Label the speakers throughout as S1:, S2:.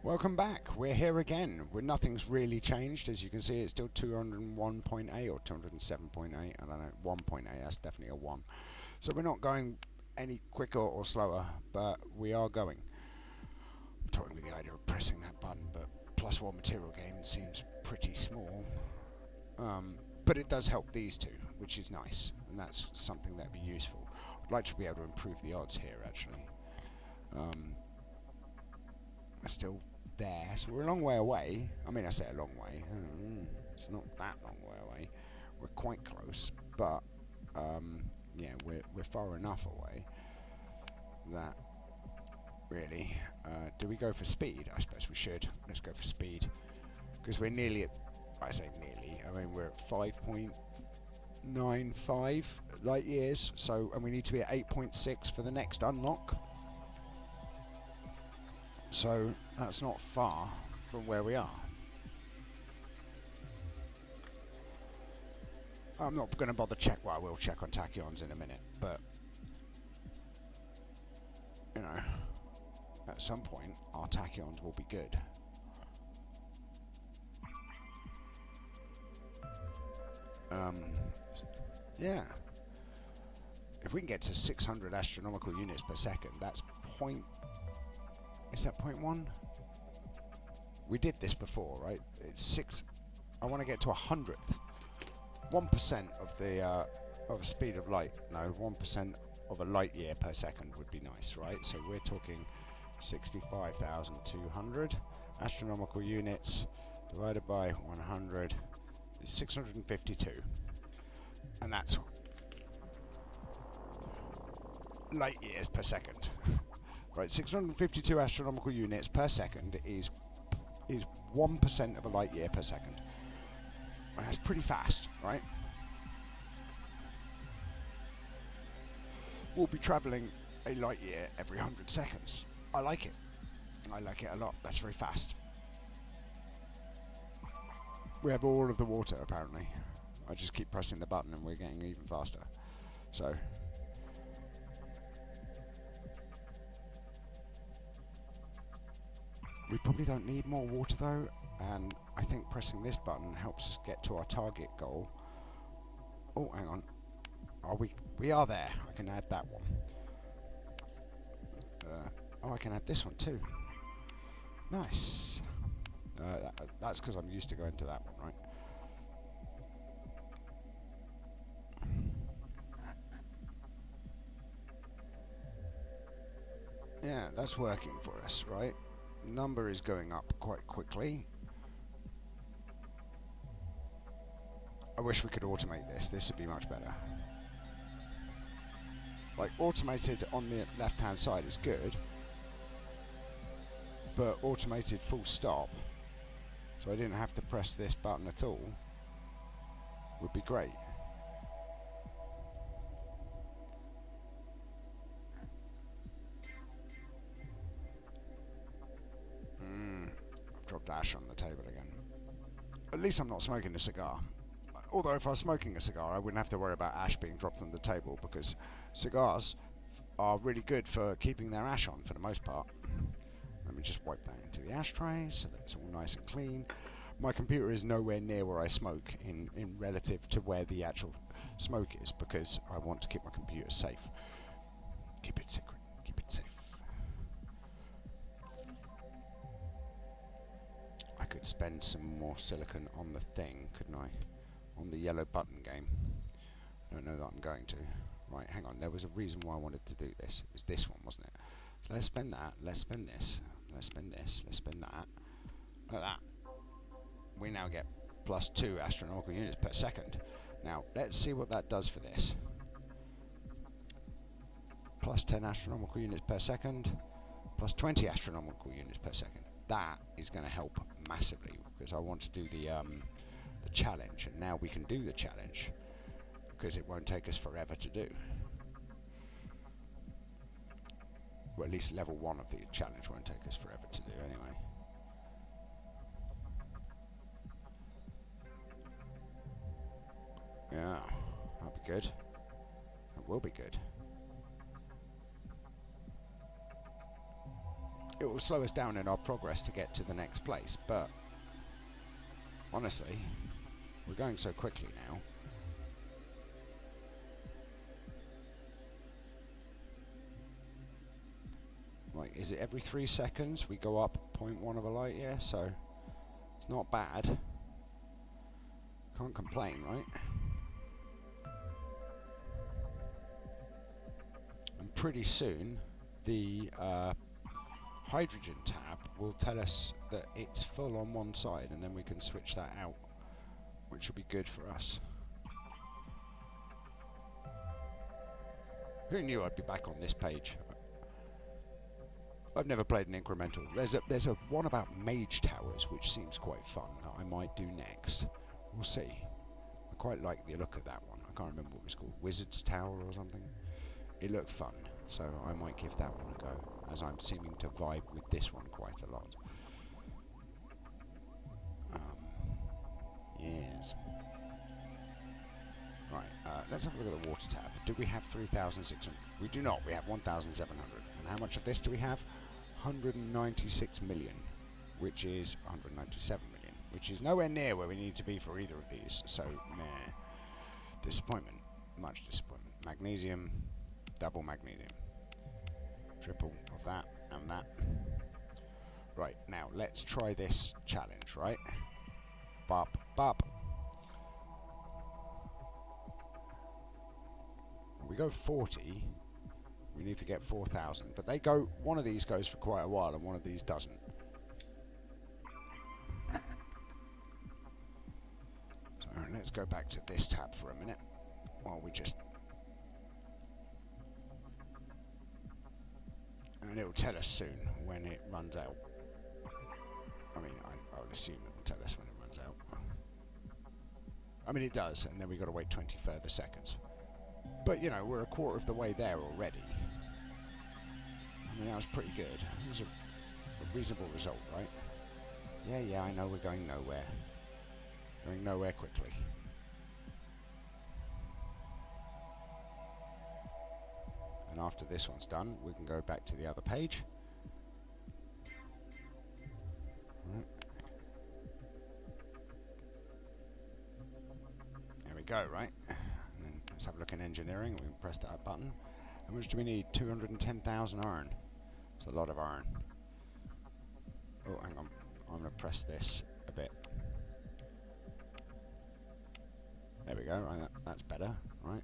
S1: Welcome back. We're here again. Nothing's really changed. As you can see, it's still 201.8 or 207.8. I don't know, 1.8. That's definitely a 1. So we're not going any quicker or slower, but we are going. I'm toying with the idea of pressing that button, but +1 material gain seems pretty small. But it does help these two, which is nice, and that's something that'd be useful. I'd like to be able to improve the odds here, actually. We're still there, so we're a long way away. I mean, I say a long way. It's not that long way away. We're quite close, but yeah, we're far enough away that really. Do we go for speed? I suppose we should. Let's go for speed because we're nearly at. I say nearly. I mean, we're at 5.95 light years. So, and we need to be at 8.6 for the next unlock. So that's not far from where we are. I'm not going to bother check. Well, I will check on tachyons in a minute, but you know, at some point our tachyons will be good. Yeah. If we can get to 600 astronomical units per second, that's point. Is that 0.1? We did this before, right? It's 6. I want to get to 100th. 1% of the of a speed of light. No, 1% of a light year per second would be nice, right? So we're talking 65,200 astronomical units divided by 100 is 652, and that's light years per second. Right, 652 astronomical units per second is 1% of a light year per second. And that's pretty fast, right? We'll be travelling a light year every 100 seconds. I like it. I like it a lot. That's very fast. We have all of the water, apparently. I just keep pressing the button and we're getting even faster. So we probably don't need more water though, and I think pressing this button helps us get to our target goal. Oh, hang on. Are we are there. I can add that one. I can add this one too. Nice. That's because I'm used to going to that one, right? Yeah, that's working for us, right? Number is going up quite quickly. I wish we could automate this. This would be much better. Like, automated on the left-hand side is good, but automated full stop, so I didn't have to press this button at all, would be great. I've dropped ash on the table again. At least I'm not smoking a cigar. Although if I was smoking a cigar, I wouldn't have to worry about ash being dropped on the table, because cigars are really good for keeping their ash on for the most part. Let me just wipe that into the ashtray so that it's all nice and clean. My computer is nowhere near where I smoke in relative to where the actual smoke is, because I want to keep my computer safe. Keep it secret. Keep it safe. I could spend some more silicon on the thing, couldn't I? On the yellow button game. I don't know that I'm going to. Right, hang on. There was a reason why I wanted to do this. It was this one, wasn't it? So let's spend that. Let's spend this. Let's spend this. Let's spend that. Like that. We now get +2 astronomical units per second. Now, let's see what that does for this. +10 astronomical units per second. +20 astronomical units per second. That is going to help massively, because I want to do the challenge, and now we can do the challenge because it won't take us forever to do. Well, at least level 1 of the challenge won't take us forever to do anyway. Yeah, that'll be good. That will be good. it will slow us down in our progress to get to the next place. But honestly, we're going so quickly now. Like, is it every 3 seconds we go up 0.1 of a light year? So it's not bad. Can't complain, right? And pretty soon, the hydrogen tab will tell us that it's full on one side, and then we can switch that out, which will be good for us. Who knew I'd be back on this page? I've never played an incremental. There's a one about mage towers, which seems quite fun, that I might do next. We'll see. I quite like the look of that one. I can't remember what it was called. Wizard's Tower or something. It looked fun, so I might give that one a go, as I'm seeming to vibe with this one quite a lot. Yes. Right, let's have a look at the water tab. Do we have 3,600? We do not. We have 1,700. And how much of this do we have? 196 million, which is 197 million, which is nowhere near where we need to be for either of these. So, meh. Disappointment. Much disappointment. Magnesium, double magnesium. Triple of that and that. Right, now let's try this challenge, right? Bop, bop. We go 40, we need to get 4,000, but they go, one of these goes for quite a while and one of these doesn't. So let's go back to this tab for a minute while we just, and it will tell us soon when it runs out. I mean, I would assume it will tell us when it runs out. I mean, it does, and then we've got to wait 20 further seconds. But, you know, we're a quarter of the way there already. I mean, that was pretty good. It was a reasonable result, right? Yeah, I know we're going nowhere. Going nowhere quickly. And after this one's done, we can go back to the other page. Right. There we go, right? Let's have a look in engineering. We can press that button. How much do we need? 210,000 iron. It's a lot of iron. Oh, hang on. I'm going to press this a bit. There we go. Right, that's better, right?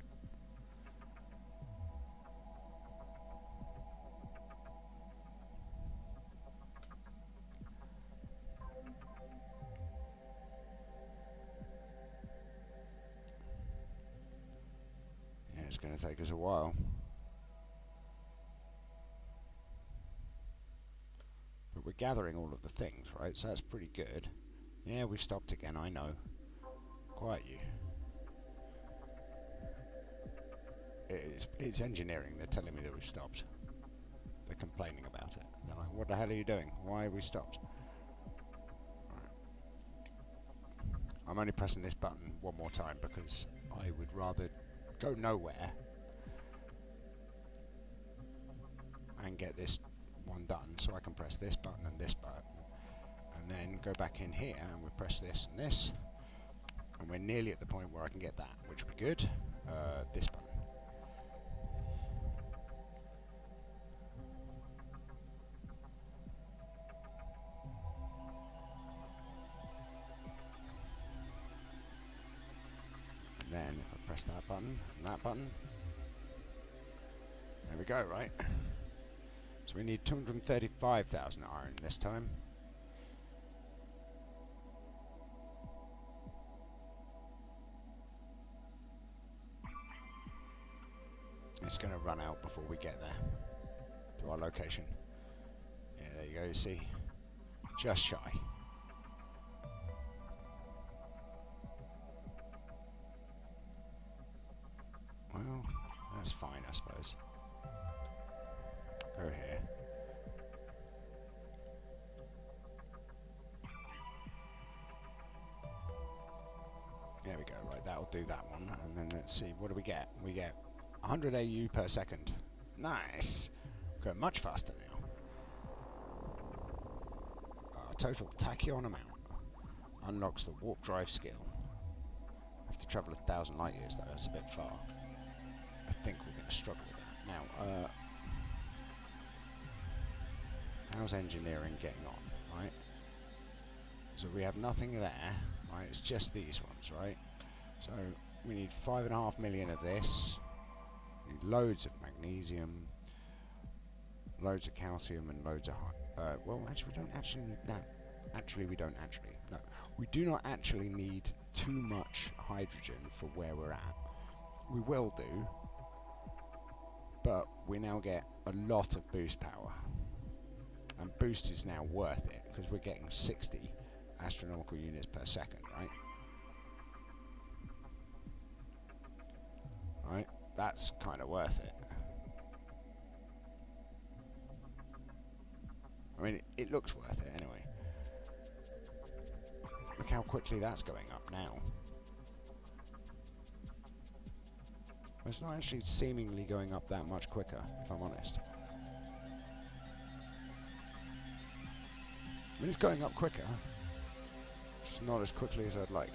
S1: It's going to take us a while. But we're gathering all of the things, right? So that's pretty good. Yeah, we've stopped again, I know. Quiet you. It's engineering. They're telling me that we've stopped. They're complaining about it. They're like, what the hell are you doing? Why have we stopped? Right. I'm only pressing this button one more time because I would rather go nowhere and get this one done, so I can press this button and this button, and then go back in here and we press this and this, and we're nearly at the point where I can get that, which would be good. This button. And then if I press that button and that button, there we go, right? So we need 235,000 iron this time. It's going to run out before we get there to our location. Yeah, there you go, you see. Just shy. Well, that's fine, I suppose. Go here. There we go, right, that'll do that one. And then let's see, what do we get? We get 100 AU per second. Nice. Going much faster now. total tachyon amount. Unlocks the warp drive skill. I have to travel 1,000 light years though, that's a bit far. I think we're going to struggle with that. Now, how's engineering getting on, right? So we have nothing there, right? It's just these ones, right? So we need 5.5 million of this. We need loads of magnesium, loads of calcium, and loads of... well, actually, we don't actually need that. Actually, we don't actually. No. We do not actually need too much hydrogen for where we're at. We will do, but we now get a lot of boost power. And boost is now worth it, because we're getting 60 astronomical units per second, right? Right? That's kind of worth it. I mean, it looks worth it anyway. Look how quickly that's going up now. It's not actually seemingly going up that much quicker, if I'm honest. I mean, it's going up quicker, just not as quickly as I'd like.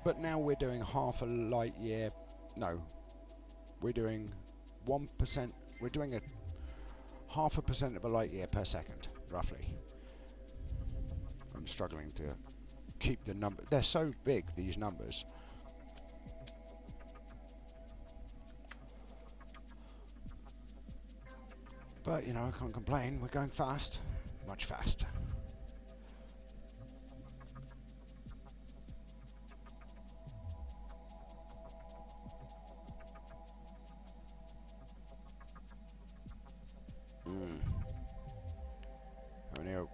S1: But now we're doing half a light year. No, we're doing 1%. We're doing a 0.5% of a light year per second, roughly. I'm struggling to keep the number. They're so big, these numbers. But, you know, I can't complain. We're going fast. Much faster.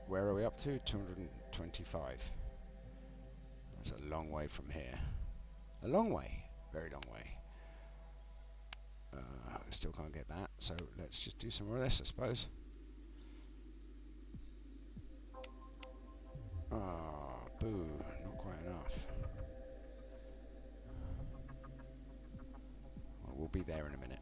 S1: Where are we up to? 225. That's a long way from here. A long way. Very long way. Still can't get that, so let's just do some more of this, I suppose. Boo. Not quite enough. Well, we'll be there in a minute.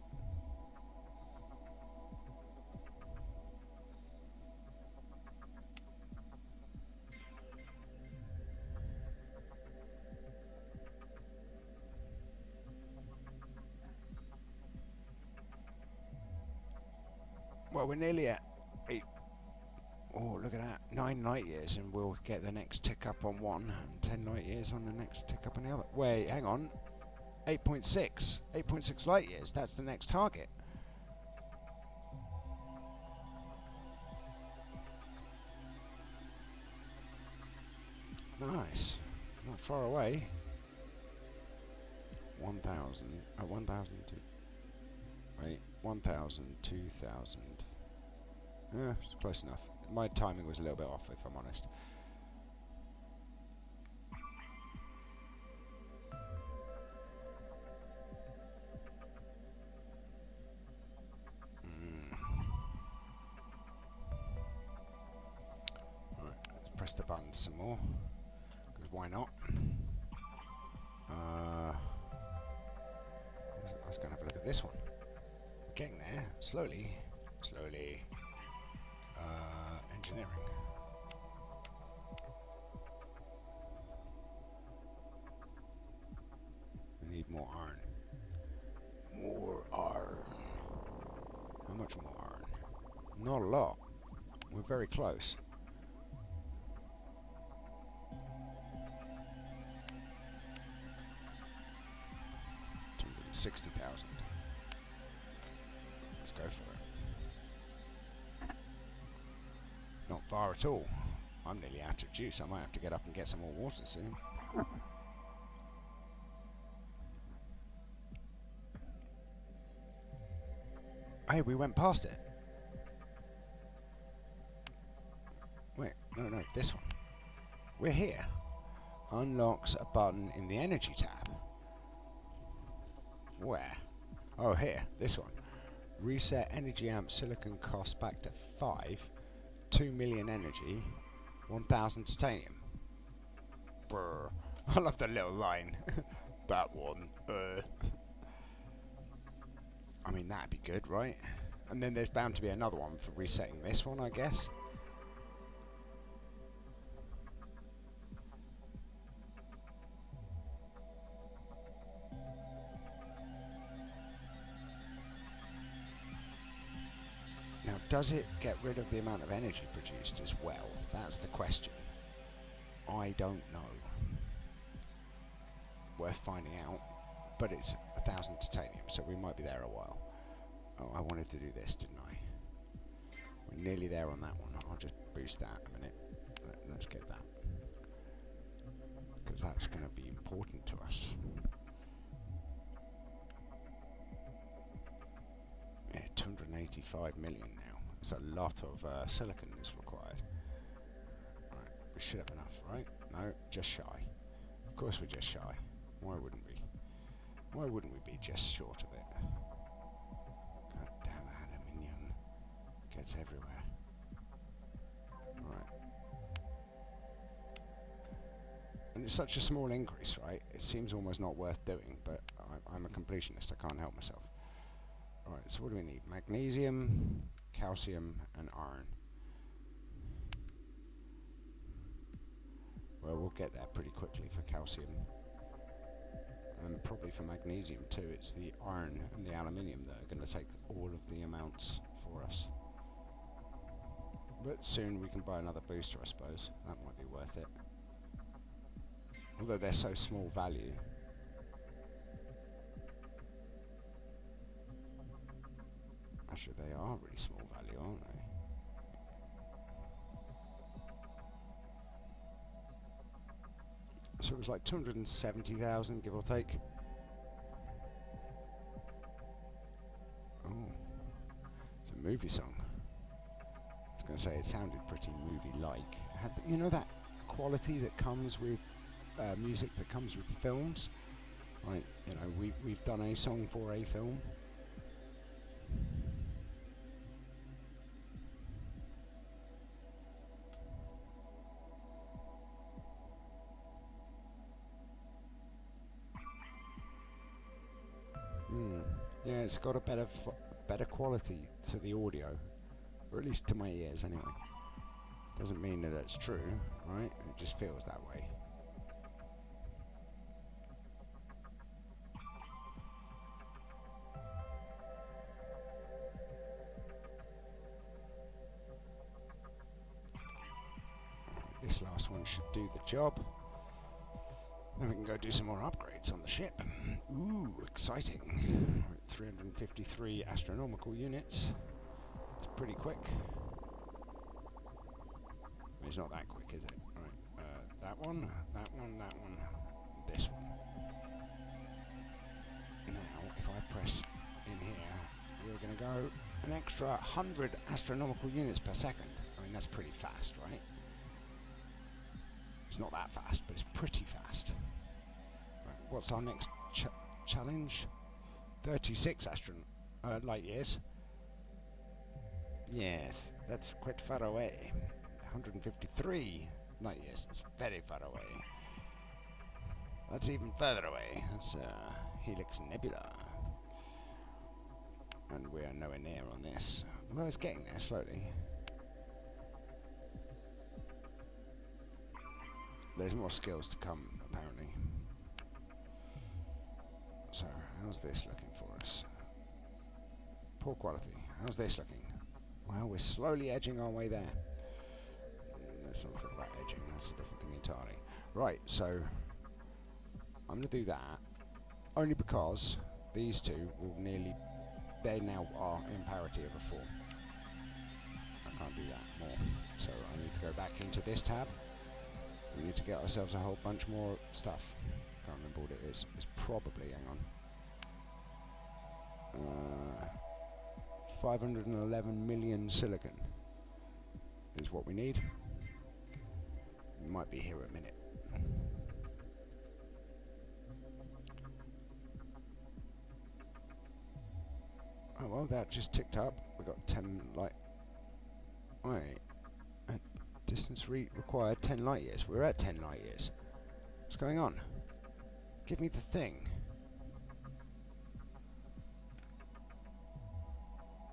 S1: Well, we're nearly at 8. Oh, look at that. 9 light years, and we'll get the next tick up on one, and 10 light years on the next tick up on the other. Wait, hang on. 8.6. 8.6 light years. That's the next target. Nice. Not far away. 1,000. 1,000. Wait. 1,000, 2,000. Yeah, it's close enough. My timing was a little bit off, if I'm honest. Alright, let's press the button some more. Because why not? I was going to have a look at this one. Getting there, slowly. Engineering. We need more iron. More iron. How much more iron? Not a lot. We're very close. $260,000. Let's go for it. Not far at all. I'm nearly out of juice. I might have to get up and get some more water soon. Hey, we went past it. Wait, no, this one. We're here. Unlocks a button in the energy tab. Where? Oh, here. This one. Reset energy amp silicon cost back to 5. 2 million energy. 1,000 titanium. Brr. I love the little line. That one. I mean, mean, that'd be good, right? And then there's bound to be another one for resetting this one, I guess. Now, does it get rid of the amount of energy produced as well? That's the question. I don't know. Worth finding out. But it's 1,000 titanium, so we might be there a while. Oh, I wanted to do this, didn't I? We're nearly there on that one. I'll just boost that a minute. Let's get that. Because that's going to be important to us. Yeah, 285 million now. It's a lot of silicon is required. Right, we should have enough, right? No, just shy. Of course we're just shy. Why wouldn't we? Why wouldn't we be just short of it? God damn aluminium. Gets everywhere. Right. And it's such a small increase, right? It seems almost not worth doing, but I'm a completionist. I can't help myself. Alright, so what do we need? Magnesium, calcium, and iron. Well, we'll get there pretty quickly for calcium. And probably for magnesium too. It's the iron and the aluminium that are going to take all of the amounts for us. But soon we can buy another booster, I suppose. That might be worth it. Although they're so small value. Actually, they are really small value, aren't they? So it was like 270,000, give or take. Oh, it's a movie song. I was going to say it sounded pretty movie-like. You know that quality that comes with music that comes with films? Like, you know, we've done a song for a film. Yeah, it's got a better quality to the audio, or at least to my ears anyway. Doesn't mean that that's true, right? It just feels that way. This last one should do the job. Then we can go do some more upgrades on the ship. Ooh, exciting. 353 astronomical units. It's pretty quick. It's not that quick, is it? Right, that one, that one, that one, this one. Now, if I press in here, we're going to go an extra 100 astronomical units per second. I mean, that's pretty fast, right? It's not that fast, but it's pretty fast. Right, what's our next challenge? 36 light years. Yes, that's quite far away. 153 light years. That's very far away. That's even further away. That's Helix Nebula. And we are nowhere near on this. Although it's getting there slowly. There's more skills to come, apparently. So, how's this looking for us? Poor quality. How's this looking? Well, we're slowly edging our way there. Let's not talk about edging, that's a different thing entirely. Right, so I'm going to do that only because these two will they now are in parity of a 4. I can't do that more. So I need to go back into this tab. We need to get ourselves a whole bunch more stuff. Can't remember what it is. It's probably, hang on. 511 million silicon is what we need. We might be here a minute. Oh well, that just ticked up. We got 10 light. Right. Distance required 10 light years. We're at 10 light years. What's going on? Give me the thing.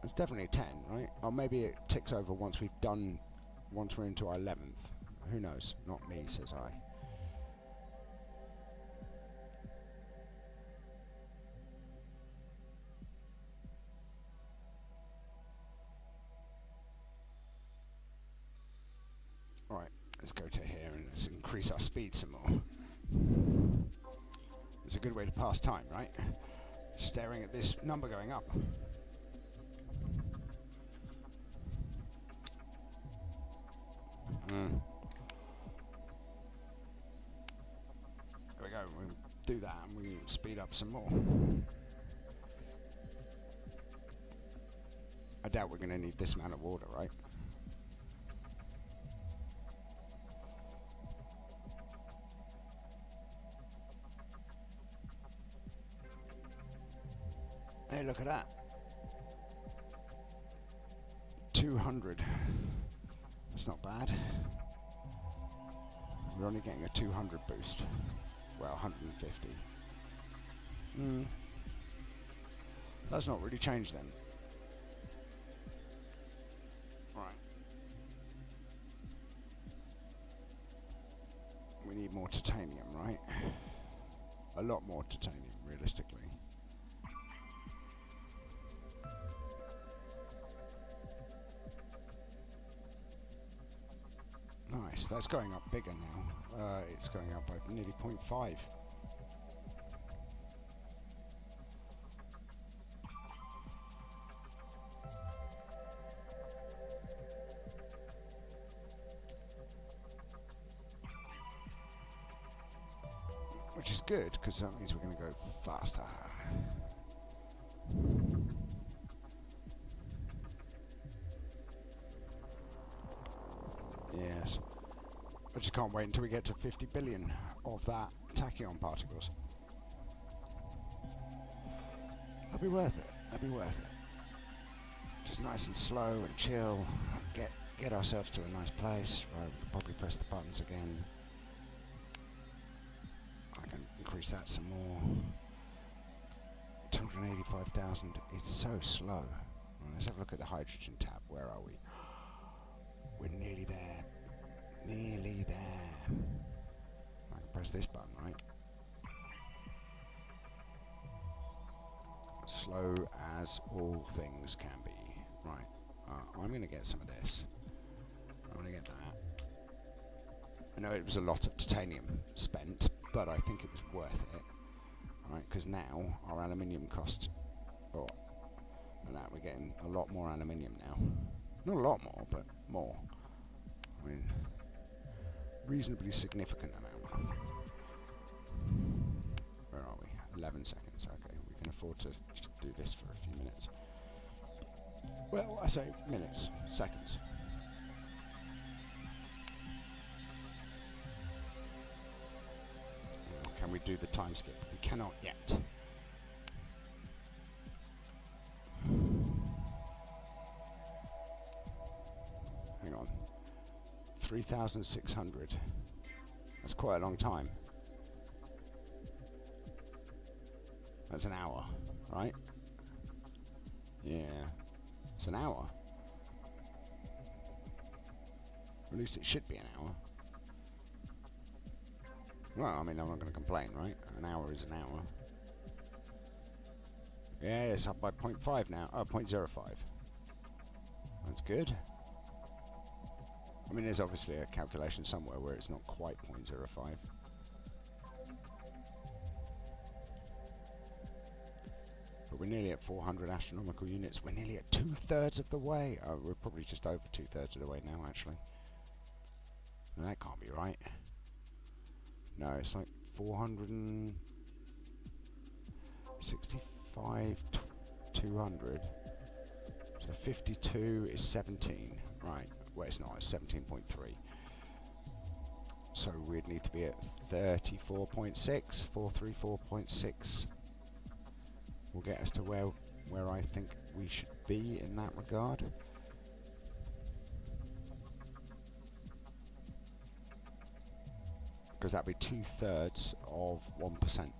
S1: It's definitely 10, right? Or maybe it ticks over once we're into our 11th. Who knows? Not me, says I. Alright, let's go to here and let's increase our speed some more. It's a good way to pass time, right? Staring at this number going up. There we go, we can do that and we can speed up some more. I doubt we're going to need this amount of water, right? Hey, look at that. 200. That's not bad. We're only getting a 200 boost. Well, 150. That's not really changed then. Right. We need more titanium, right? A lot more titanium, realistically. Nice, that's going up bigger now. It's going up by nearly 0.5. Which is good, because that means we're going to go faster. Yes. I just can't wait until we get to 50 billion of that tachyon particles. That'd be worth it. That'd be worth it. Just nice and slow and chill. Get ourselves to a nice place. Right, we can probably press the buttons again. I can increase that some more. 285,000. It's so slow. Right, let's have a look at the hydrogen tab. Where are we? We're nearly there. Nearly there. I can press this button, right? Slow as all things can be. Right. I'm going to get some of this. I'm going to get that. I know it was a lot of titanium spent, but I think it was worth it. Right, because now our aluminium costs... Oh, and that we're getting a lot more aluminium now. Not a lot more, but more. I mean, reasonably significant amount. Where are we? 11 seconds. Okay, we can afford to just do this for a few minutes. Well, I say minutes, seconds. Can we do the time skip? We cannot yet. Hang on. 3,600. That's quite a long time. That's an hour, right? Yeah. It's an hour. At least it should be an hour. Well, I mean, I'm not going to complain, right? An hour is an hour. Yeah, it's up by 0.5 now. Oh, 0.05. That's good. I mean, there's obviously a calculation somewhere where it's not quite 0.05. But we're nearly at 400 astronomical units. We're nearly at 2/3 of the way. Oh, we're probably just over 2/3 of the way now, actually. No, that can't be right. No, it's like 465, 200. So 52 is 17. Right. Well, it's not. It's 17.3. So we'd need to be at 34.6, 434.6. Will get us to where I think we should be in that regard. Because that'd be 2/3 of 1%.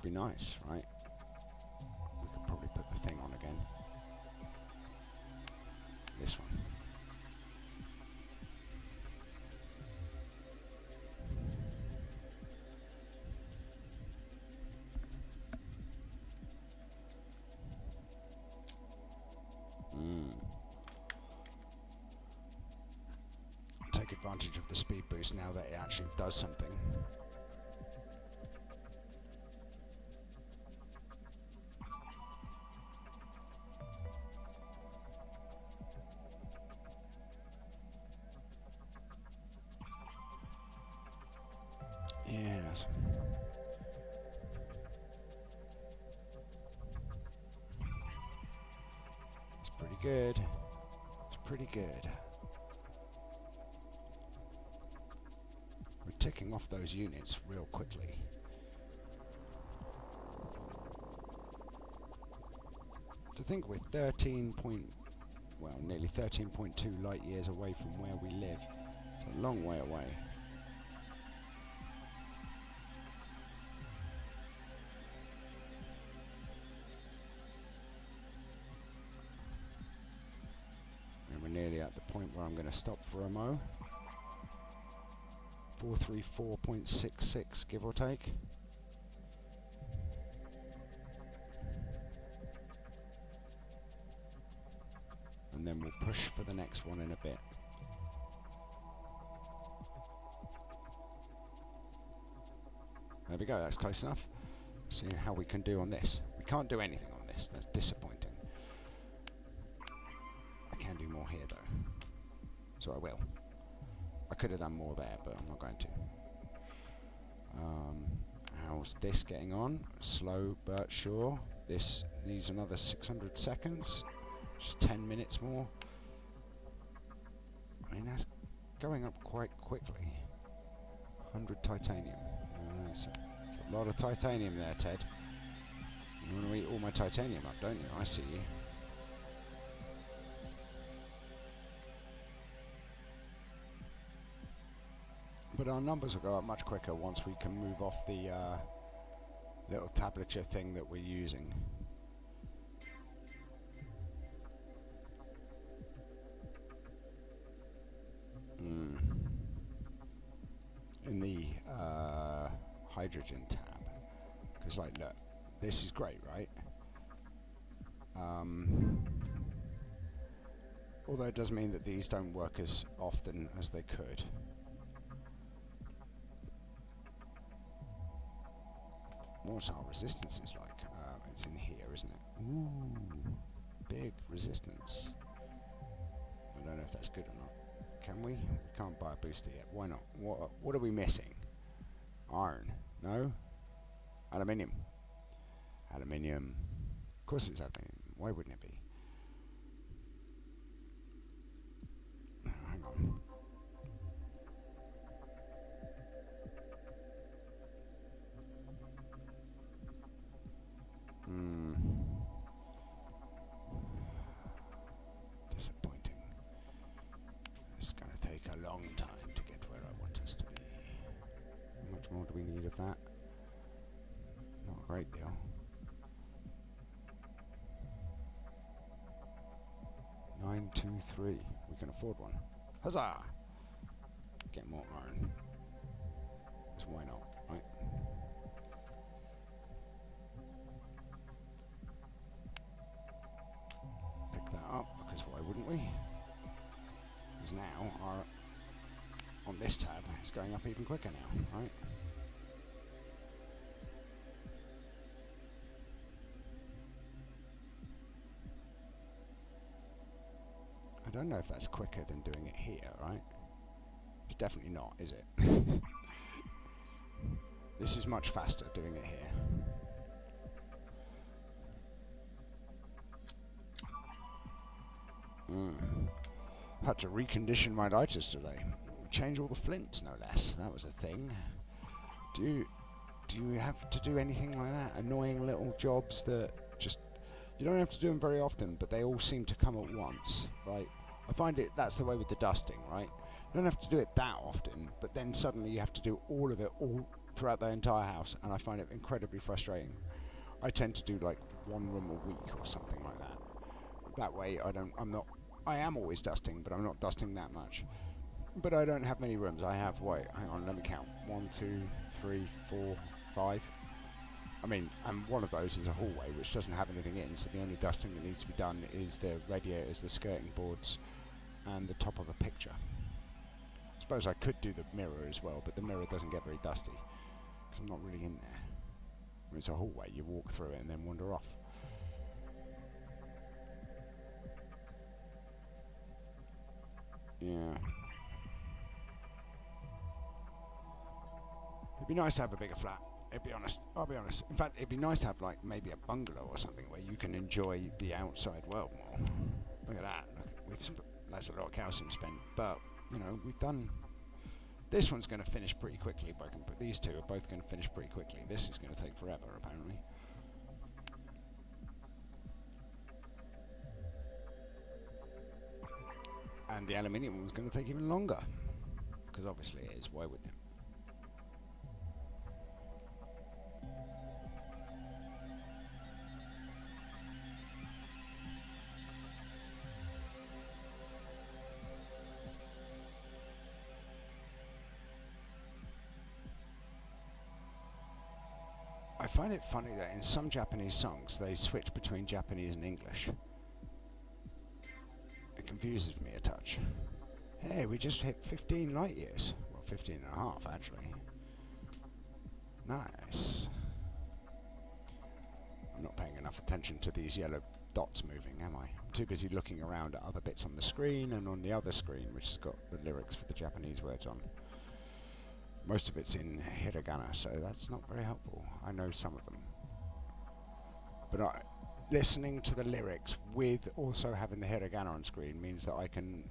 S1: be nice, right? We could probably put the thing on again. This one. Take advantage of the speed boost now that it actually does something. Yes. It's pretty good. It's pretty good. We're ticking off those units real quickly. To think we're nearly 13.2 light years away from where we live. It's a long way away. And we're nearly at the point where I'm going to stop for a mo. 434.66, give or take. And then we'll push for the next one in a bit. There we go, that's close enough. Let's see how we can do on this. We can't do anything on this, that's disappointing. I can do more here though, so I will. I could have done more there, but I'm not going to. How's this getting on? Slow but sure. This needs another 600 seconds. Just 10 minutes more. I mean, that's going up quite quickly. 100 titanium. That's a lot of titanium there, Ted. You want to eat all my titanium up, don't you? I see you. But our numbers will go up much quicker once we can move off the little tablature thing that we're using. In the hydrogen tab. Because, like, look, this is great, right? Although it does mean that these don't work as often as they could. What's our resistance is like? It's in here, isn't it? Ooh, big resistance. I don't know if that's good or not. Can we? We can't buy a booster yet. Why not? What are we missing? Iron? No? Aluminium? Aluminium. Of course it's aluminium. Why wouldn't it be? No, hang on. Disappointing. It's going to take a long time to get where I want us to be. How much more do we need of that? Not a great deal. 923. We can afford one. Huzzah! Get more iron. Because why not, right? Pick that up, because why wouldn't we? Because now our on this tab it's going up even quicker now, right? I don't know if that's quicker than doing it here, right? It's definitely not, is it? This is much faster doing it here. Had to recondition my lighters today. Change all the flints, no less. That was a thing. Do you have to do anything like that? Annoying little jobs that just... You don't have to do them very often, but they all seem to come at once, right? I find that's the way with the dusting, right? You don't have to do it that often, but then suddenly you have to do all of it all throughout the entire house, and I find it incredibly frustrating. I tend to do like one room a week or something like that. That way I am always dusting, but I'm not dusting that much. But I don't have many rooms. I have, wait, hang on, let me count. 1, 2, 3, 4, 5. I mean, and one of those is a hallway, which doesn't have anything in, so the only dusting that needs to be done is the radiators, the skirting boards, and the top of a picture. I suppose I could do the mirror as well, but the mirror doesn't get very dusty, because I'm not really in there. I mean, it's a hallway, you walk through it and then wander off. Yeah. It'd be nice to have a bigger flat. I'll be honest. In fact, it'd be nice to have like maybe a bungalow or something where you can enjoy the outside world more. Look at that. That's a lot of calcium spent. But, you know, we've done... This one's going to finish pretty quickly, but these two are both going to finish pretty quickly. This is going to take forever, apparently. And the aluminium one's going to take even longer. Because obviously it is. Why wouldn't it? I find it funny that in some Japanese songs they switch between Japanese and English. It confuses me a touch. Hey, we just hit 15 light years. Well, 15 and a half, actually. Nice. I'm not paying enough attention to these yellow dots moving, am I? I'm too busy looking around at other bits on the screen and on the other screen, which has got the lyrics for the Japanese words on. Most of it's in hiragana, so that's not very helpful. I know some of them. But listening to the lyrics with also having the hiragana on screen means that I can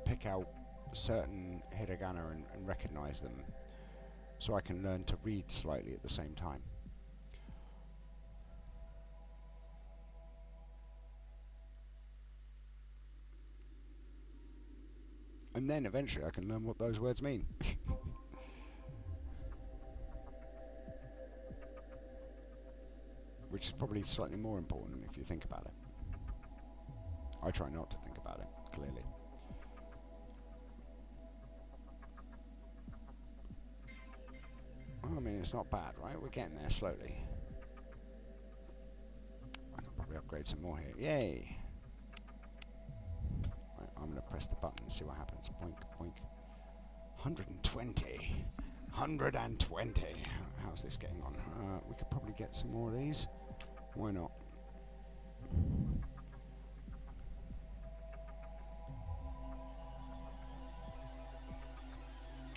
S1: pick out certain hiragana and recognize them, so I can learn to read slightly at the same time. And then eventually I can learn what those words mean. Which is probably slightly more important if you think about it. I try not to think about it, clearly. Well, I mean, it's not bad, right? We're getting there slowly. I can probably upgrade some more here. Yay! Right, I'm going to press the button and see what happens. Boink, boink. 120. 120. How's this getting on? We could probably get some more of these. Why not?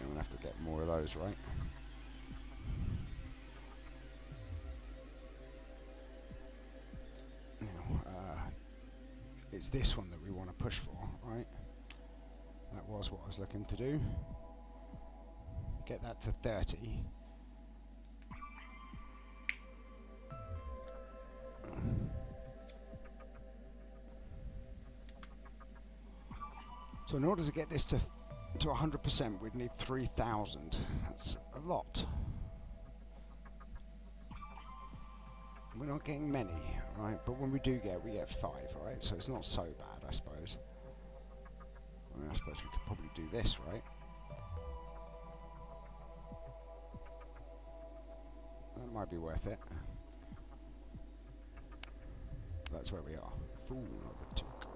S1: I'm gonna have to get more of those, right? Now, it's this one that we want to push for, right? That was what I was looking to do. Get that to 30. So in order to get this to 100%, we'd need 3,000. That's a lot. We're not getting many, right? But when we get 5, right? So it's not so bad, I suppose. I mean, I suppose we could probably do this, right? That might be worth it. That's where we are. Fool of a took.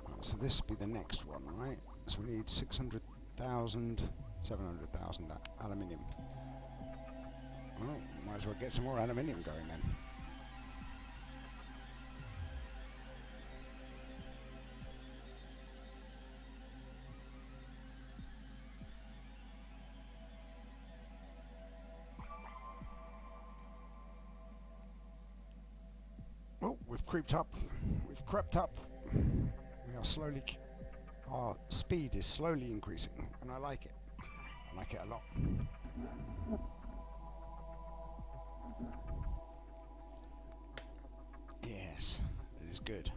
S1: Right, so this would be the next one, right? So we need 600,000, 700,000 aluminium. Well, might as well get some more aluminium going then. Oh, we've crept up. We are slowly... Our speed is slowly increasing, and I like it. I like it a lot. Yes, it is good.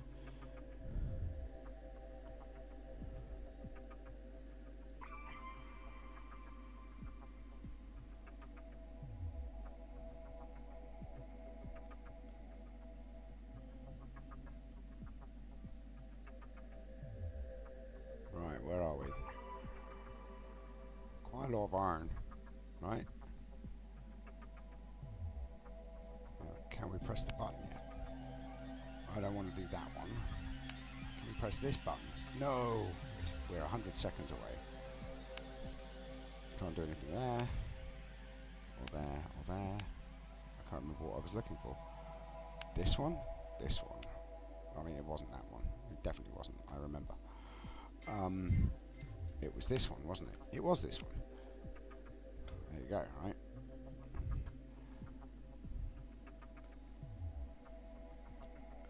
S1: lot of iron, right? Can we press the button yet? I don't want to do that one. Can we press this button? No! We're 100 seconds away. Can't do anything there. Or there, or there. I can't remember what I was looking for. This one? This one. I mean, it wasn't that one. It definitely wasn't, I remember. It was this one, wasn't it? It was this one. There you go, right?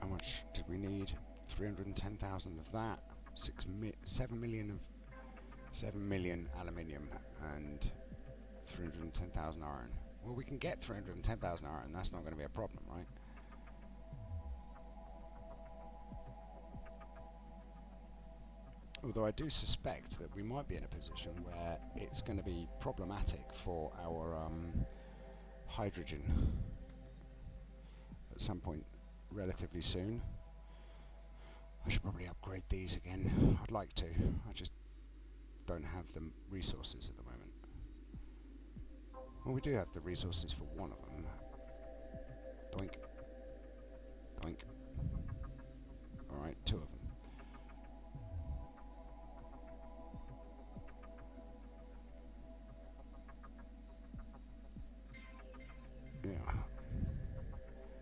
S1: How much did we need? 310,000 of that. 7 million aluminium and 310,000 iron. Well, we can get 310,000 iron. That's not going to be a problem, right? Although I do suspect that we might be in a position where it's going to be problematic for our hydrogen at some point relatively soon. I should probably upgrade these again. I'd like to. I just don't have the resources at the moment. Well, we do have the resources for one of them. Doink. Doink. Alright, 2 of them. Yeah.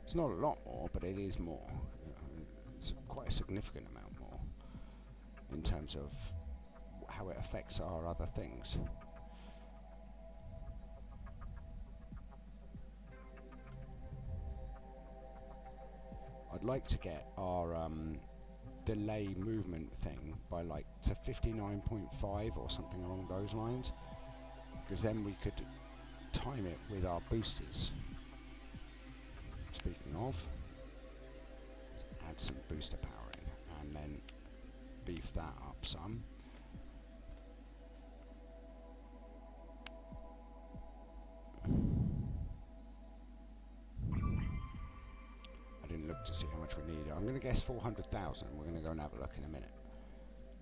S1: It's not a lot more, but it is more. It's quite a significant amount more in terms of how it affects our other things. I'd like to get our delay movement thing by like to 59.5 or something along those lines, because then we could time it with our boosters. Speaking of, let's add some booster power in and then beef that up some. I didn't look to see how much we need. I'm going to guess 400,000. We're going to go and have a look in a minute.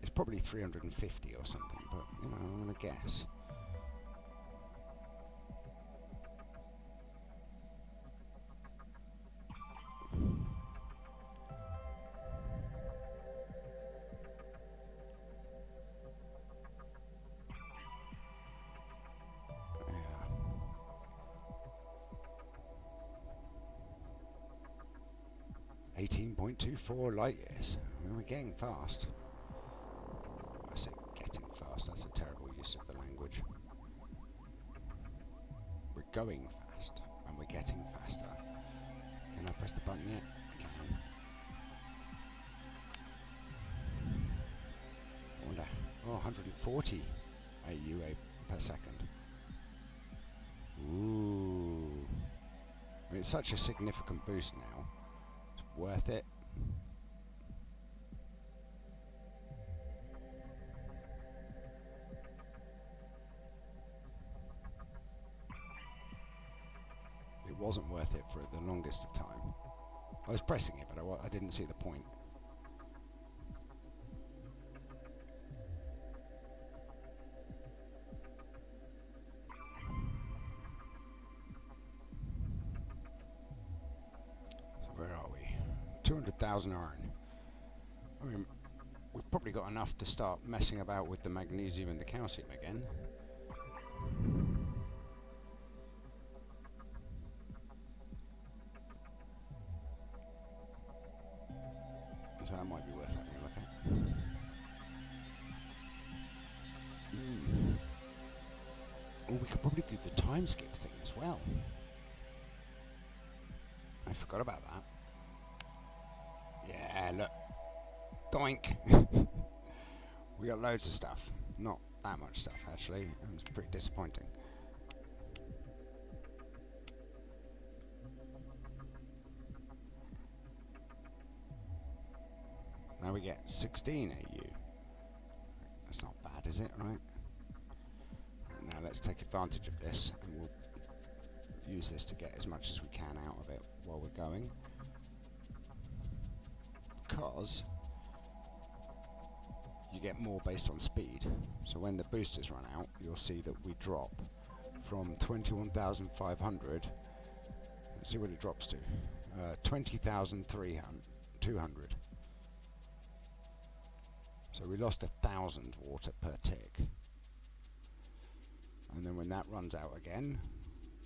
S1: It's probably 350 or something, but you know, I'm going to guess. Yeah. 18.24 light years. I mean, we're getting fast. I say getting fast, that's a terrible use of the language. We're going fast, and we're getting faster. Can I press the button yet? I can. I wonder. Oh, 140 AUA per second. Ooh. I mean, it's such a significant boost now. It's worth it. It wasn't worth it for the longest of time. I was pressing it, but I didn't see the point. So where are we? 200,000 iron. I mean, we've probably got enough to start messing about with the magnesium and the calcium again. So that might be worth having a look at. Oh, we could probably do the time skip thing as well. I forgot about that. Yeah, look. Doink. We got loads of stuff. Not that much stuff, actually. It was pretty disappointing. Now we get 16 AU. That's not bad, is it, right? Now let's take advantage of this, and we'll use this to get as much as we can out of it while we're going. Because you get more based on speed. So when the boosters run out, you'll see that we drop from 21,500. Let's see what it drops to. 20,200. So we lost 1,000 water per tick. And then when that runs out again,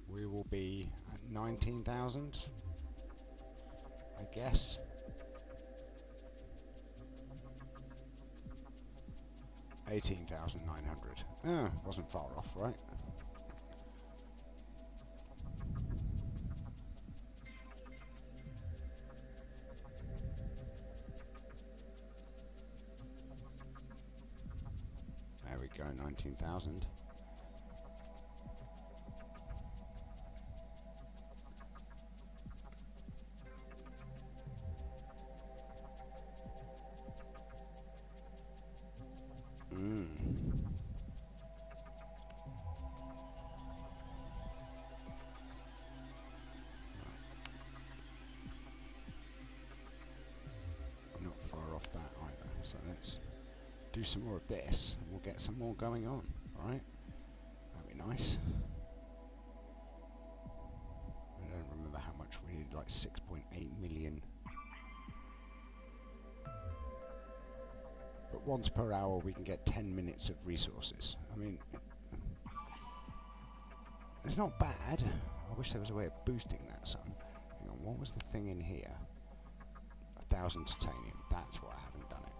S1: we will be at 19,000, I guess. $18,900. Wasn't far off, right? There we go, 19,000. Not far off that either. So let's do some more of this and we'll get some more going on. Alright? That'd be nice. I don't remember how much we needed, like 6.8 million. But once per hour we can get 10 minutes of resources. I mean, it's not bad. I wish there was a way of boosting that some. Hang on, what was the thing in here? 1,000 titanium. That's why I haven't done it.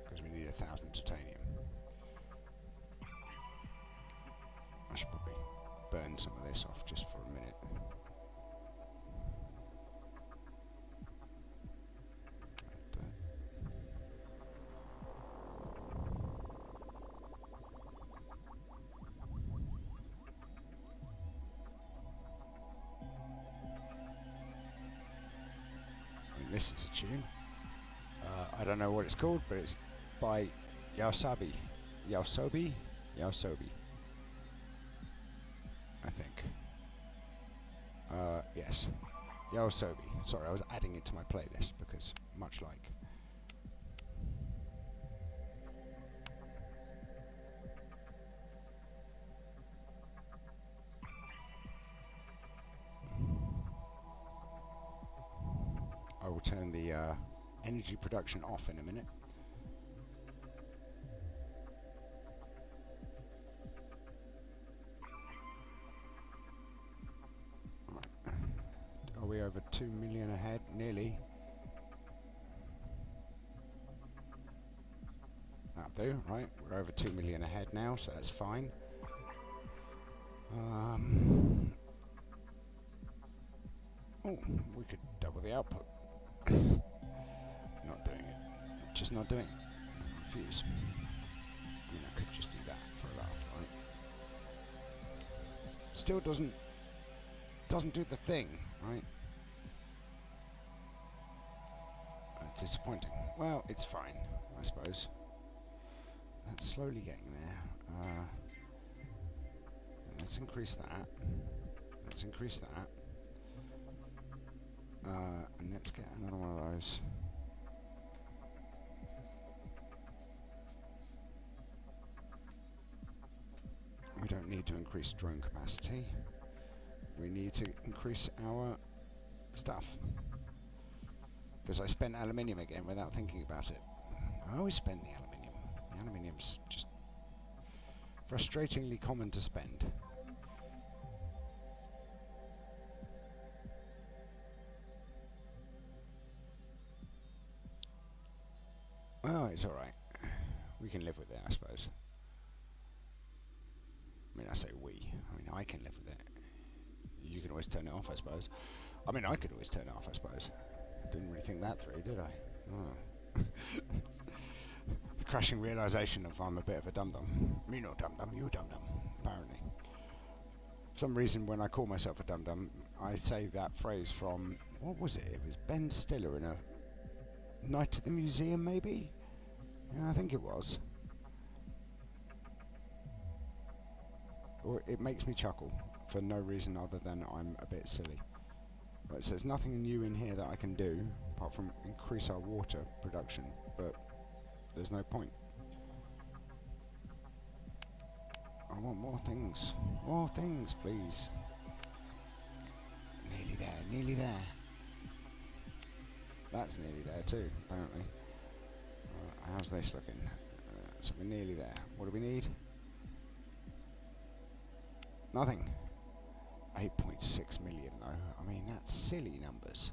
S1: Because we need 1,000 titanium. I should probably burn some of this off just for a minute. This is a tune. I don't know what it's called, but it's by Yaosobi, I think. Yes, Yaosobi. Sorry, I was adding it to my playlist because much like. I will turn the energy production off in a minute. Right. Are we over 2 million ahead? Nearly. That'll do, right? We're over 2 million ahead now, so that's fine. Oh, we could double the output. Not doing it. Just not doing it. I refuse. I mean, I could just do that for a laugh, right? Still doesn't do the thing, right? That's disappointing. Well, it's fine, I suppose. That's slowly getting there. Let's increase that. Let's increase that. And let's get another one of those. We don't need to increase drone capacity. We need to increase our stuff. Because I spent aluminium again without thinking about it. I always spend the aluminium. The aluminium's just frustratingly common to spend. Well, it's alright. We can live with it, I suppose. I mean, I say we. I mean, I can live with it. You can always turn it off, I suppose. I mean, I could always turn it off, I suppose. Didn't really think that through, did I? Oh. The crashing realisation of I'm a bit of a dum-dum. Me no dum-dum, you dum-dum, apparently. For some reason, when I call myself a dum-dum, I say that phrase from, what was it? It was Ben Stiller in a Night at the Museum, maybe? Yeah, I think it was. Or it makes me chuckle for no reason other than I'm a bit silly. Right, so there's nothing new in here that I can do apart from increase our water production, but there's no point. I want more things. More things, please. Nearly there, nearly there. That's nearly there too, apparently. How's this looking? So we're nearly there. What do we need? Nothing. 8.6 million though. I mean, that's silly numbers.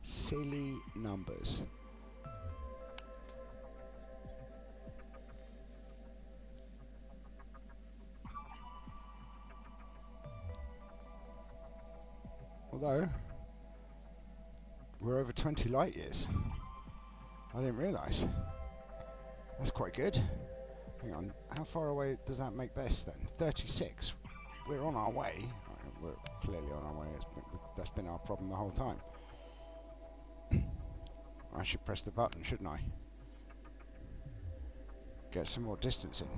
S1: Silly numbers. Although, we're over 20 light years. I didn't realise. That's quite good. Hang on, how far away does that make this then? 36. We're on our way. We're clearly on our way. That's been our problem the whole time. I should press the button, shouldn't I? Get some more distance in.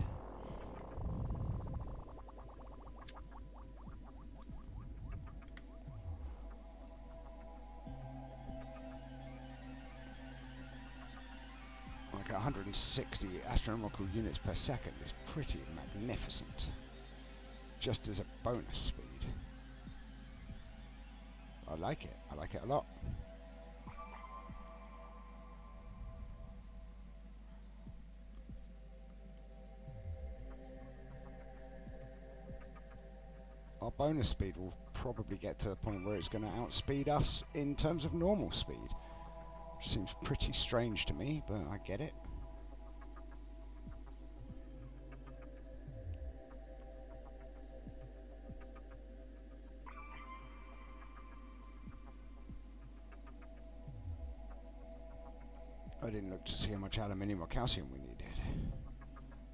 S1: Like 160 astronomical units per second is pretty magnificent. Just as a bonus speed. I like it. I like it a lot. Our bonus speed will probably get to the point where it's going to outspeed us in terms of normal speed. Which seems pretty strange to me, but I get it. I didn't look to see how much aluminium or calcium we needed.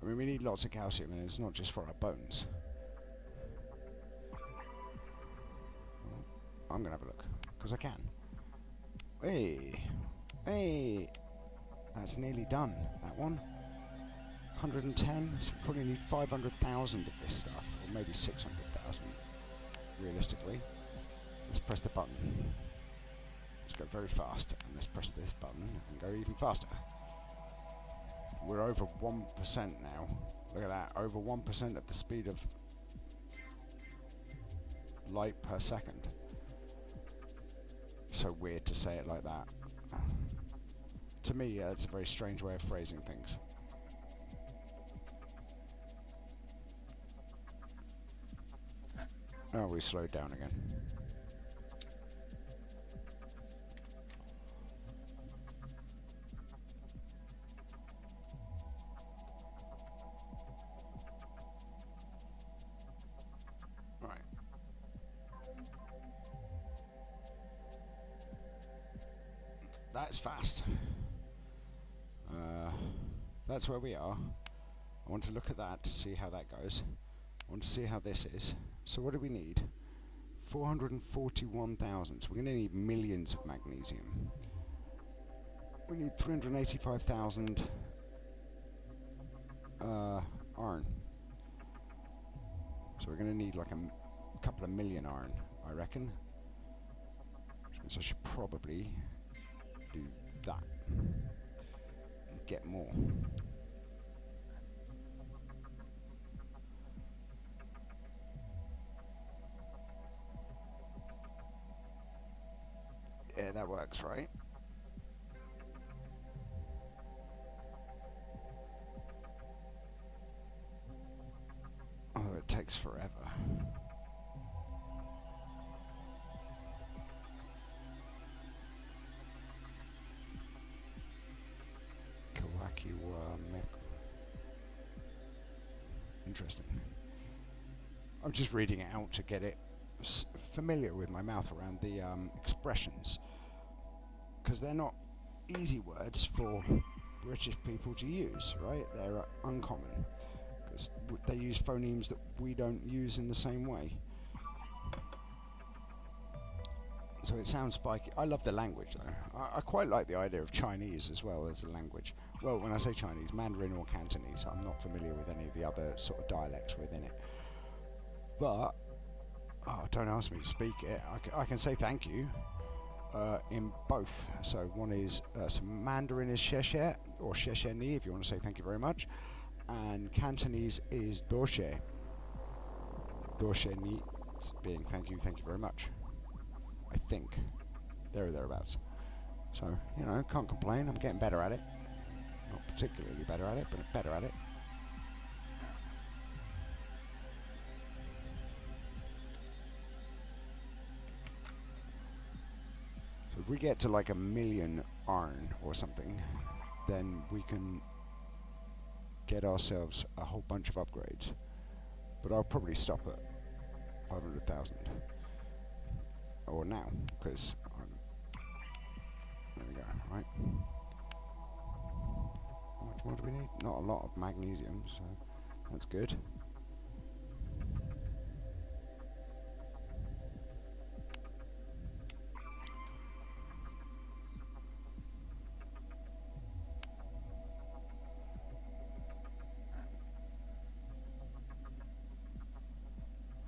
S1: I mean, we need lots of calcium, and it's not just for our bones. I'm going to have a look, because I can. Hey, hey, that's nearly done, that one. 110, so we probably need 500,000 of this stuff, or maybe 600,000, realistically. Let's press the button. Let's go very fast, and let's press this button and go even faster. We're over 1% now. Look at that, over 1% of the speed of light per second. So weird to say it like that. To me, it's a very strange way of phrasing things. Oh, we slowed down again. Right. That's fast. That's where we are. I want to look at that to see how that goes. I want to see how this is. So what do we need? 441,000. So we're going to need millions of magnesium. We need 385,000 iron. So we're going to need like a couple of million iron, I reckon. Which means I should probably do that. Get more. Yeah, that works, right? Oh, it takes forever. Interesting. I'm just reading it out to get it familiar with my mouth around the expressions, because they're not easy words for British people to use, right? They're uncommon because they use phonemes that we don't use in the same way. So it sounds spiky. I love the language though. I quite like the idea of Chinese as well as a language. Well, when I say Chinese, Mandarin or Cantonese, I'm not familiar with any of the other sort of dialects within it. But Oh, don't ask me to speak it. I can say thank you in both. So one is some Mandarin is sheshe, or sheshe ni if you want to say thank you very much. And Cantonese is doshe. Doshe ni being thank you very much. I think. There or thereabouts. So, you know, can't complain. I'm getting better at it. Not particularly better at it, but better at it. So if we get to like 1 million iron or something, then we can get ourselves a whole bunch of upgrades. But I'll probably stop at 500,000. Or now, because there we go, right? How much more do we need? Not a lot of magnesium, so that's good.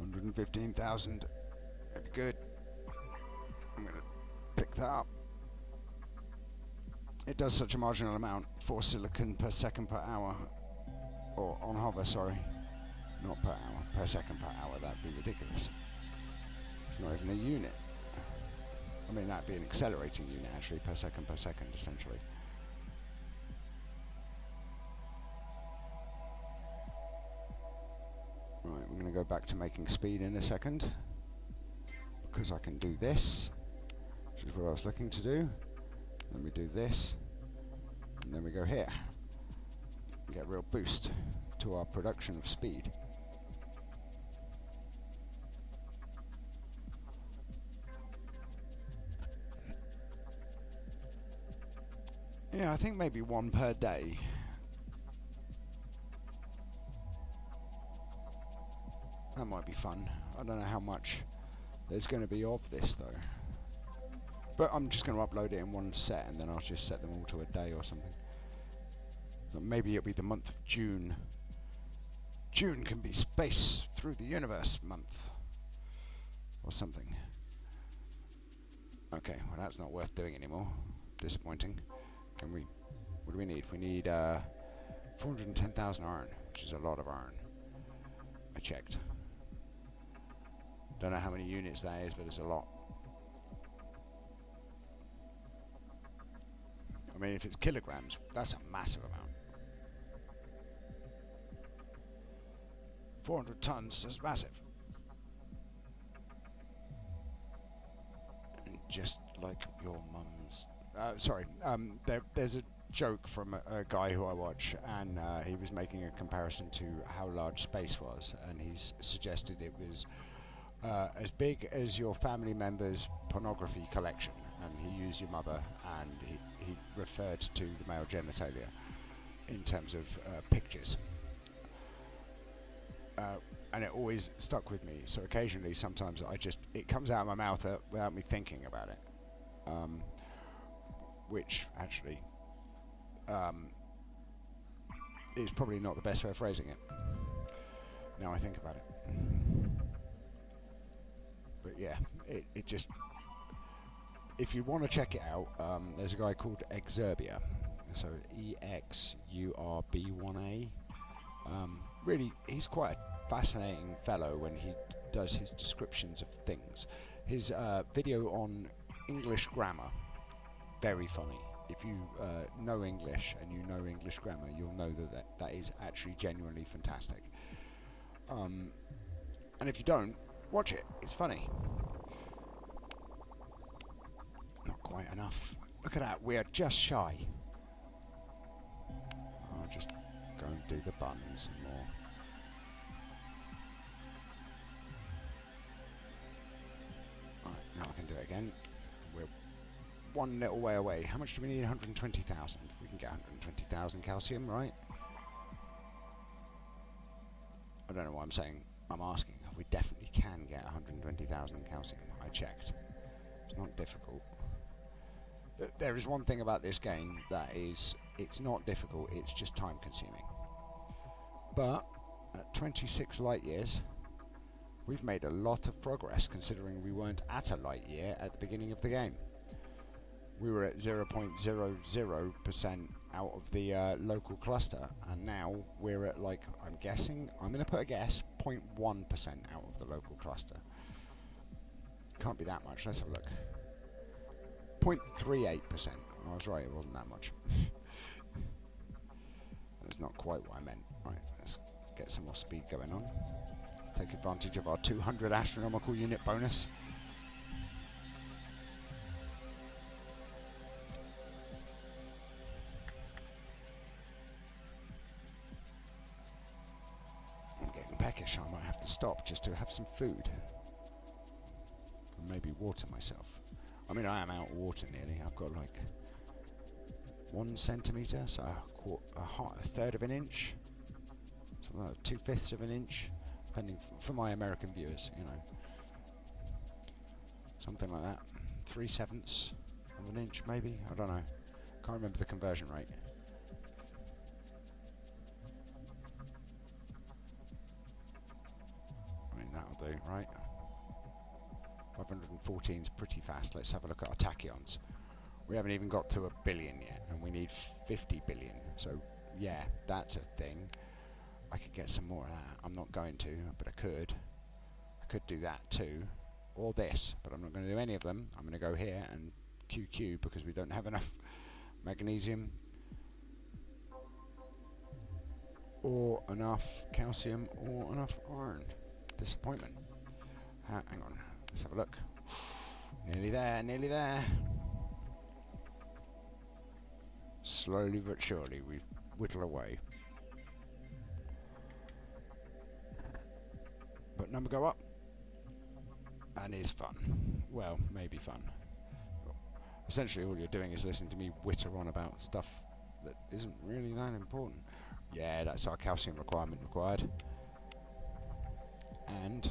S1: $115,000. That'd be good. I'm gonna pick that up. It does such a marginal amount for silicon per second per hour, or on hover, sorry, not per hour, per second per hour. That'd be ridiculous. It's not even a unit. I mean, that'd be an accelerating unit actually, per second, essentially. Right, we're going to go back to making speed in a second, because I can do this, which is what I was looking to do. Then we do this, and then we go here. Get a real boost to our production of speed. Yeah, I think maybe one per day. That might be fun. I don't know how much there's going to be of this though. But I'm just going to upload it in one set, and then I'll just set them all to a day or something. So maybe it'll be the month of June. June can be Space Through the Universe month. Or something. Okay, well that's not worth doing anymore. Disappointing. Can we... What do we need? We need 410,000 iron, which is a lot of iron. I checked. Don't know how many units that is, but it's a lot. I mean, if it's kilograms, that's a massive amount. 400 tons, that's massive. And just like your mum's... there's a joke from a guy who I watch, and he was making a comparison to how large space was, and he's suggested it was as big as your family member's pornography collection, and he used your mother, and he referred to the male genitalia in terms of pictures. And it always stuck with me, so occasionally, sometimes it comes out of my mouth without me thinking about it. Which actually is probably not the best way of phrasing it, now I think about it. But yeah, it just... If you want to check it out, there's a guy called Exurbia, so EXURB1A. Really, he's quite a fascinating fellow when he does his descriptions of things. His video on English grammar, very funny. If you know English and you know English grammar, you'll know that is actually genuinely fantastic. And if you don't, watch it. It's funny. Not quite enough. Look at that. We are just shy. I'll just go and do the buttons and more. Right, now I can do it again. We're one little way away. How much do we need? 120,000. We can get 120,000 calcium, right? I don't know why I'm saying. I'm asking. We definitely can get 120,000 calcium. I checked. It's not difficult. There is one thing about this game that is, it's not difficult, it's just time consuming. But at 26 light years, We've made a lot of progress considering we weren't at a light year at the beginning of the game. We were at 0.00% out of the local cluster, and now we're at, like, I'm guessing, I'm going to put a guess, 0.1% out of the local cluster. Can't be that much. Let's have a look. 0.38%. I was right, it wasn't that much. That's not quite what I meant. Right, let's get some more speed going on. Take advantage of our 200 astronomical unit bonus. I'm getting peckish. I might have to stop just to have some food. And maybe water myself. I mean, I am out of water nearly. I've got like 1 centimetre, so a third of an inch. Something like 2/5 of an inch. Depending, for my American viewers, you know. Something like that. 3/7 of an inch, maybe? I don't know. Can't remember the conversion rate. I mean, that'll do, right? 514 is pretty fast. Let's have a look at our tachyons. We haven't even got to 1 billion yet, and we need 50 billion. So, yeah, that's a thing. I could get some more of that. I'm not going to, but I could. I could do that too. Or this, but I'm not going to do any of them. I'm going to go here and QQ because we don't have enough magnesium or enough calcium or enough iron. Disappointment. Hang on. Let's have a look. Nearly there, nearly there. Slowly but surely we whittle away. But number go up. And is fun. Well, maybe fun. Essentially all you're doing is listening to me witter on about stuff that isn't really that important. Yeah, that's our calcium requirement required. And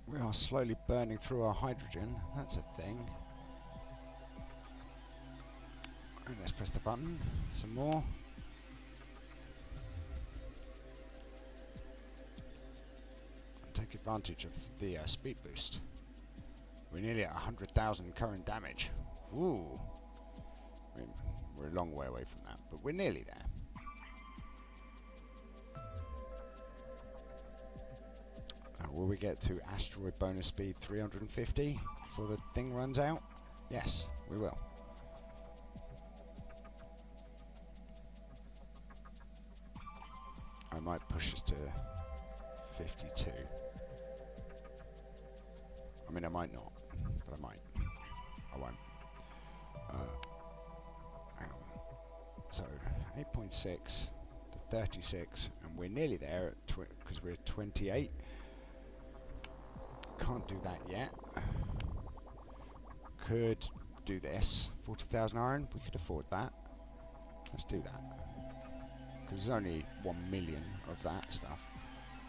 S1: we are slowly burning through our hydrogen. That's a thing. And let's press the button. Some more. And take advantage of the speed boost. We're nearly at 100,000 current damage. Ooh. I mean, we're a long way away from that, but we're nearly there. Will we get to asteroid bonus speed 350 before the thing runs out? Yes, we will. I might push us to 52. I mean, I might not, but I might. I won't. Hang on. So, 8.6 to 36, and we're nearly there because we're at 28. Can't do that yet. Could do this. 40,000 iron, we could afford that. Let's do that. Because there's only 1 million of that stuff.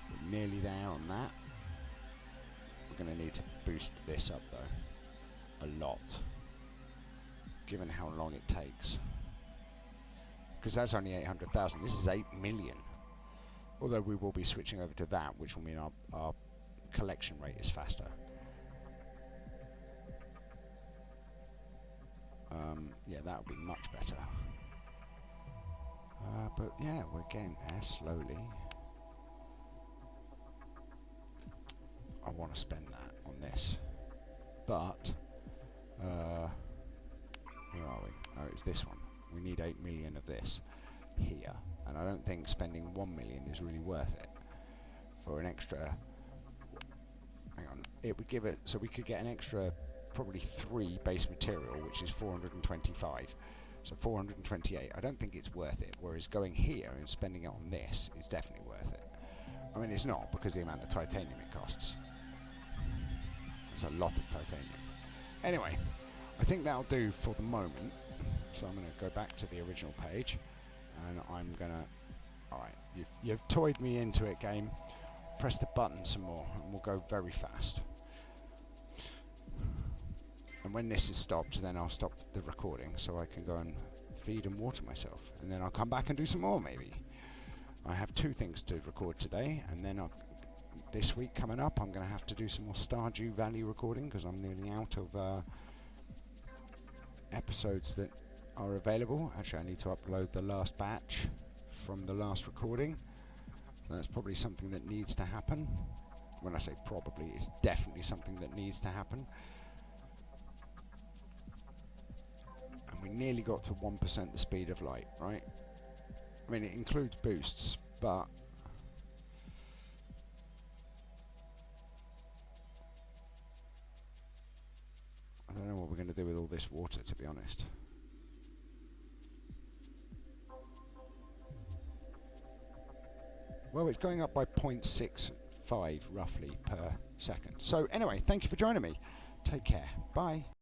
S1: We're nearly there on that. We're going to need to boost this up though. A lot. Given how long it takes. Because that's only 800,000. This is 8 million. Although we will be switching over to that, which will mean our collection rate is faster. Yeah, that would be much better. But yeah, we're getting there slowly. I want to spend that on this. But, where are we? Oh, it's this one. We need 8 million of this here. And I don't think spending 1 million is really worth it. For an extra... Hang on. It would give it... So we could get an extra... probably 3 base material, which is 425. So 428. I don't think it's worth it. Whereas going here and spending it on this is definitely worth it. I mean, it's not because of the amount of titanium it costs. It's a lot of titanium. Anyway, I think that'll do for the moment. So I'm going to go back to the original page, and I'm going to... Alright, you've toyed me into it, game. Press the button some more, and we'll go very fast. And when this is stopped, then I'll stop the recording so I can go and feed and water myself. And then I'll come back and do some more, maybe. I have 2 things to record today, and then this week coming up I'm going to have to do some more Stardew Valley recording because I'm nearly out of episodes that are available. Actually, I need to upload the last batch from the last recording, so that's probably something that needs to happen. When I say probably, it's definitely something that needs to happen. And we nearly got to 1% the speed of light, right? I mean, it includes boosts, but I don't know what we're going to do with all this water, to be honest. Well, it's going up by 0.65 roughly per second. So anyway, thank you for joining me. Take care. Bye.